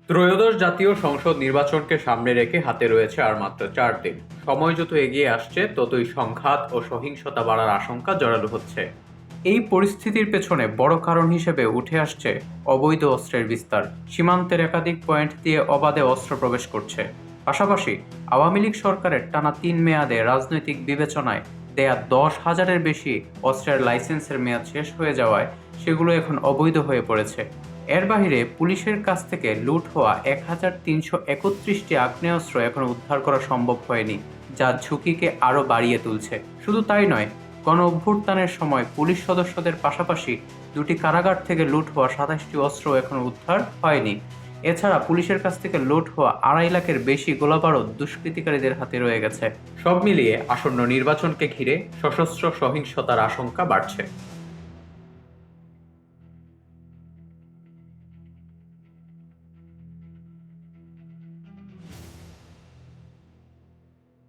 ত্রয়োদশ জাতীয় সংসদ নির্বাচনকে সামনে রেখে হাতে রয়েছে আর মাত্র ৪ দিন। সময় যত এগিয়ে আসছে ততই সংঘাত ও সহিংসতা বাড়ার আশঙ্কা জোরালো হচ্ছে। এই পরিস্থিতির পেছনে বড় কারণ হিসেবে উঠে আসছে অবৈধ অস্ত্রের বিস্তার। সীমান্তের একাধিক পয়েন্ট দিয়ে অবাধে অস্ত্র প্রবেশ করছে। পাশাপাশি আওয়ামী লীগ সরকারের টানা ৩ মেয়াদে রাজনৈতিক বিবেচনায় দেয়া ১০,০০০-এর বেশি অস্ত্রের লাইসেন্সের মেয়াদ শেষ হয়ে যাওয়ায় সেগুলো এখন অবৈধ হয়ে পড়েছে। এর বাহিরে পুলিশের কাছ থেকে লুট হওয়া ১,৩৩১টি আগ্নেয়াস্ত্র এখনো উদ্ধার করা সম্ভব হয়নি, যা ঝুঁকিকে আরও বাড়িয়ে তুলছে। শুধু তাই নয়, গণঅভ্যুত্থানের সময় পুলিশ সদস্যদের পাশাপাশি দুটি কারাগার থেকে লুট হওয়া ২৭টি অস্ত্র এখনো উদ্ধার হয়নি। এছাড়া পুলিশের কাছ থেকে লুট হওয়া ২.৫ লাখের বেশি গোলাবারুদ দুষ্কৃতিকারীদের হাতে রয়ে গেছে। সব মিলিয়ে আসন্ন নির্বাচনকে ঘিরে সশস্ত্র সহিংসতার আশঙ্কা বাড়ছে।